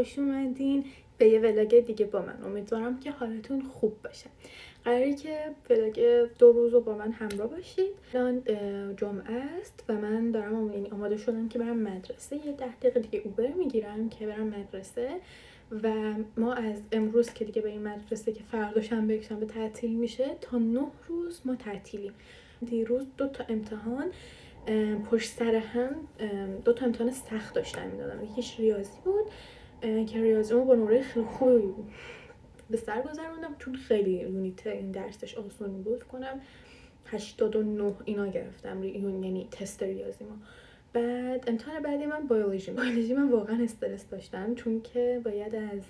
خوش اومدین به یه ولاگ دیگه با من. امیدوارم که حالتون خوب باشه. قراره که ولاگ 2 روز رو با من همراه باشید. الان جمعه است و من دارم آماده شدم که برم مدرسه. یه 10 دقیقه دیگه اوبر میگیرم که برم مدرسه و ما از امروز که دیگه به این مدرسه که فردا شنبه یکشنبه تعطیل میشه تا 9 روز ما تعطیلیم. دیروز 2 تا امتحان پشت سر هم 2 تا امتحان سخت داشتم میدادم. یکیش ریاضی بود که ریاضیمو با نمره خیلی خوبی به سر گذروندم چون خیلی یونیت این درسش آسون بود. کنم 89 اینا گرفتم یعنی تست ریاضیمو. بعد امتحان بعدی من بیولوژی من واقعا استرس داشتم چون که باید از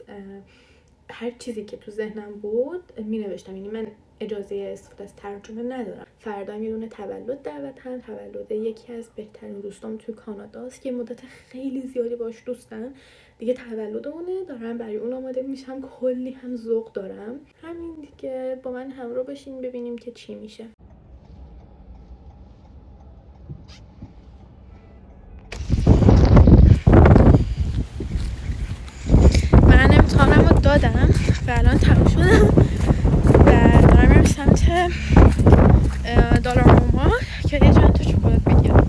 هر چیزی که تو ذهنم بود می نوشتم. یعنی من اجازه استفاده از ترجمه ندارم. فردا یه دونه تولد دعوتم، تولد یکی از بهترین دوستام توی کاناداست که مدت خیلی زیادی باش دوستم. دیگه تولد اونه، دارم برای اون آماده میشم. کلی هم ذوق دارم. همین دیگه، با من همراه باشین ببینیم که چی میشه. من امتحانم رو دادم و الان تموم شدم و دارم میرم سمت دالاروما که یه چند تا چکولات بگیرم.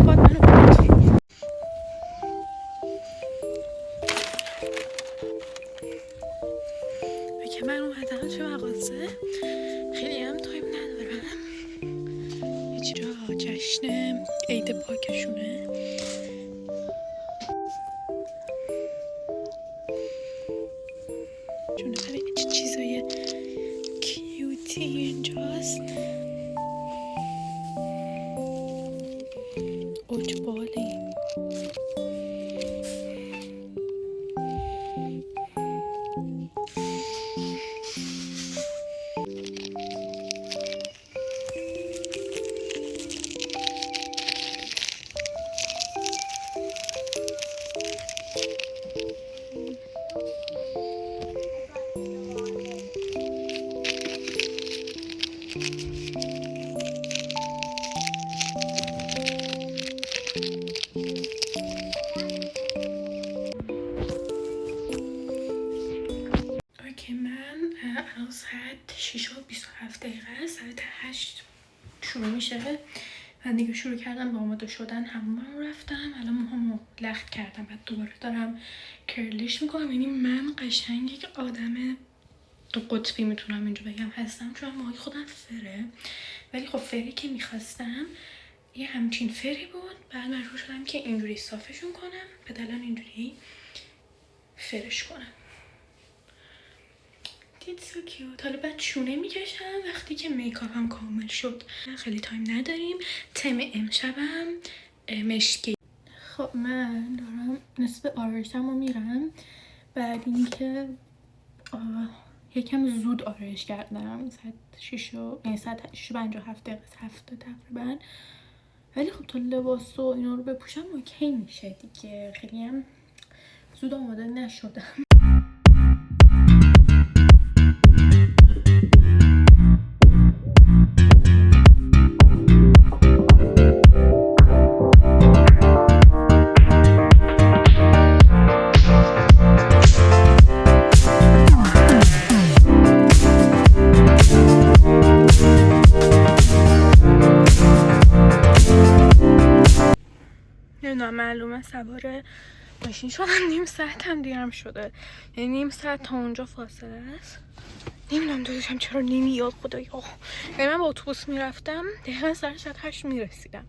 باد منو بود. که من اومدم توی مغازه، خیلی هم تایم ندارم. هیچ جا جشن عید پاکشونه. چون ببینید چه چیزای کیوتی اینجاست. اوجبالی ساعت 6:27 ساعت 8 شروع میشه. من دیگه شروع کردم با آماده شدن. همومم رفتم، الان موهامو لخت کردم، بعد دوباره دارم کرلیش میکنم. یعنی من قشنگ یک آدم دو قطبی میتونم اینجا بگم هستم، چون موهای خودم فره، ولی خب فری که میخواستم یه همچین فری بود. بعد مجبور شدم که اینجوری صافشون کنم، بعد الان اینجوری فرش کنم. It's so cute. حالا بعد شونه میکشم وقتی که میکاپم کامل شد. خیلی تایم نداریم. تم امشبم مشکی. خب من دارم نصف آرایشم رو میرم. بعد اینکه یکم زود آرایش کردم، ساعت 6:57 تقریبا. ولی خب تا لباس و اینا رو بپوشم اوکی میشه دیگه. خیلی هم زود آماده نشدم. معلومه سوار ماشین شدم. نیم ساعت هم دیرم شده، یعنی نیم ساعت تا اونجا فاصله است. نمیدونم داداشم چرا نمیاد خدایا. یعنی من با اتوبوس میرفتم دقیقا ساعت 8 میرسیدم.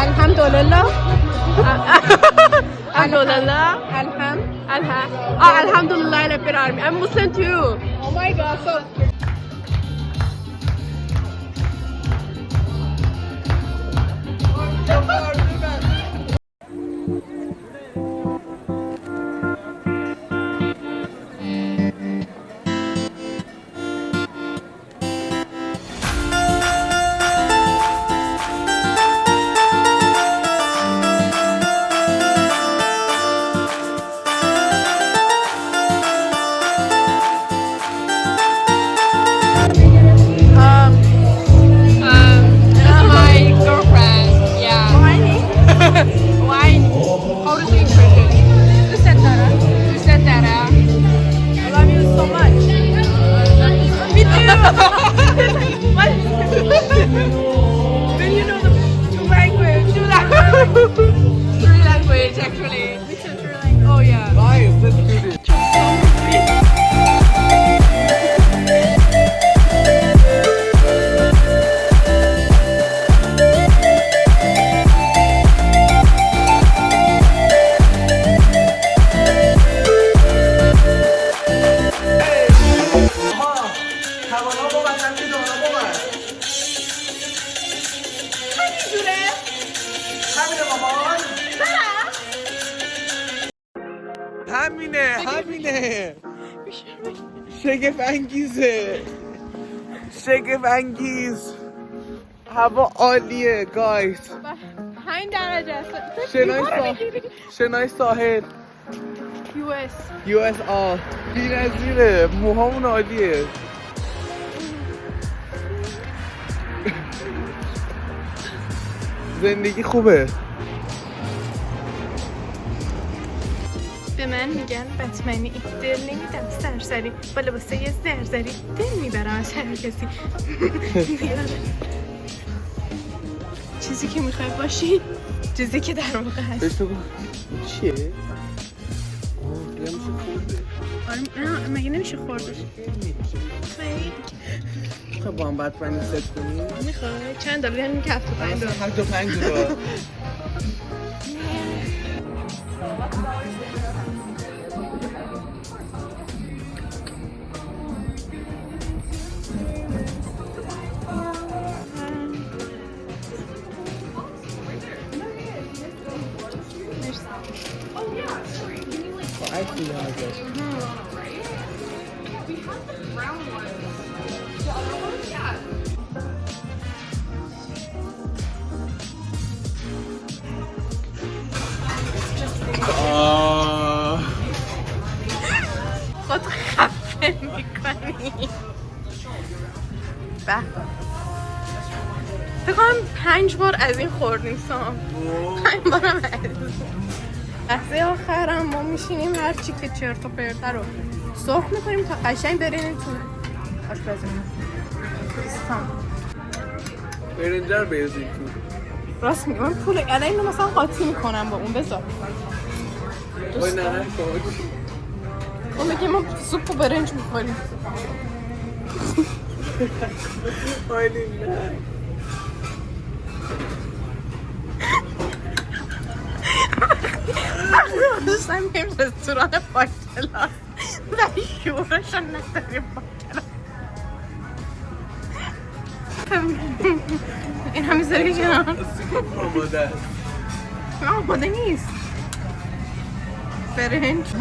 Alhamdulillah. Alhamdulillah. Alhamdulillah Rabbil Alamin. I'm Muslim too. Oh my God. So Three language actually. Which is three language? Oh yeah. Guys, let's do this. همینه شگفت انگیزه شگفت انگیز هوا عالیه گایز 5 درجه است. شنای ساحل US. US بی نظیره موهامون عالیه زندگی خوبه به من میگن بتمنی دل نمیدم سرسری با لباسه یه زرزری دل میبرم از هر کسی چیزی که میخوای باشی چیزی که در واقع هست چیه؟ آره مگه نمیشه خوردش خب با هم بتمنی ست کنیم میخوای چند دلار یعنی که 75 دلار 75 دلار خود خفه میکنی به فکر کنم 5 بار از این خوردیم سام 5 بارم از لحظه آخرم ما میشینیم هر چی که چرت و پرته رو سرخ میکنیم تا قشنگ برین تو آشپزخونه سام برنجه رو بریزیم تو راست میگم من پول الان اینو مثلا قاطی میکنم با اون بذار وای نه اون میگه ما سوپ و برنج میخوریم آیلین نه دوستم میگیم رستوران پاکتلاس و شورشون نداریم پاکتلاس این هم میذاری کنار آماده است آماده نیست برنج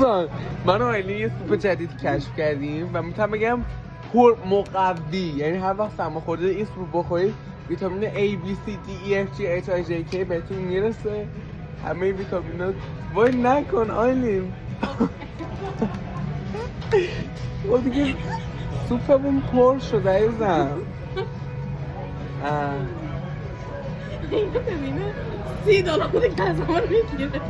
من و آیلین یه سوپ جدید کشف کردیم و میتونم بگم پر مقوی یعنی هر وقت سرماخورده این سوپ بخورید ویتامین A, B, C, D, E, F, G, H, I, J, K بهتون میرسه همه ویتامینات وای نکن آیلین و دیگه سوپمون پر شده ایزم اینو ببینه $30 دیگه از ما رو میگیره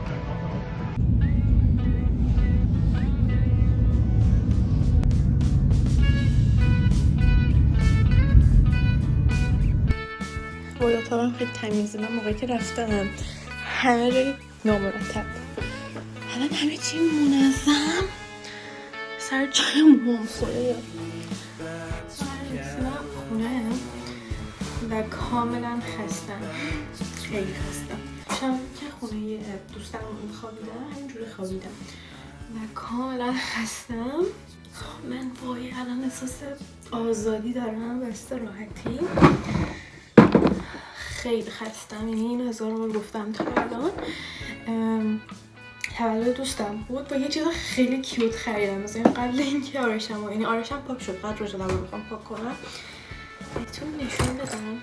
وای اتاقم خیلی تمیزه من موقعی که رفتم همه جایی نامرتب الان همه چی منظم سر جای موم خوره رسیدم خونه و کاملا خستم خیلی خستم شب که خونه دوستم خوابیدم همینجوری خوابیدم و کاملا خستم من وای الان احساس آزادی دارم و استراحتی خیلی خستم یعنی این 1000 بار گفتم تا الان تولد دوستم بود با یه چیز خیلی کیوت خریدم مثلا قبل اینکه آرشم یعنی آرشم پاک شد بعد روز اول میخوام پاک کنم بهتون نشون بدم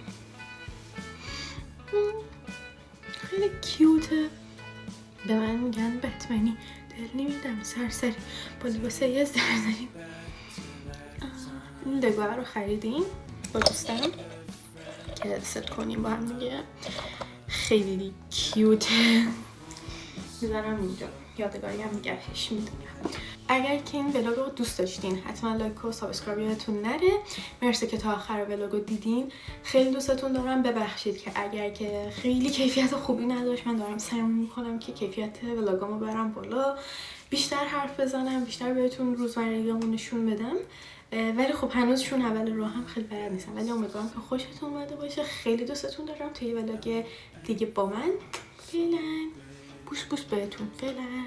خیلی کیوته به من میگن بتمنی دل نمیدم سرسری با لباسه یه زرزری این لگوه رو خریدیم با دوستم که ست کنیم با هم دیگه خیلی کیوته میذارم اینجا یادگاری هم نگهش میدونم اگر که این ولاگ رو دوست داشتین حتما لایک و سابسکرایب یادتون نره. مرسی که تا آخر ولاگ رو دیدین. خیلی دوستتون دارم. ببخشید که اگر که خیلی کیفیت خوبی نداشت، من دارم سعی میکنم که کیفیت ولاگامو برم بالا، بیشتر حرف بزنم، بیشتر بهتون روزمرگیامو نشون بدم. ولی خب هنوز چون اول راه هم خیلی بلد نیستم، ولی امیدوارم که خوشتون اومده باشه. خیلی دوستتون دارم. توی ولاگ دیگه با من فعلا بوس بوس بهتون. فعلا.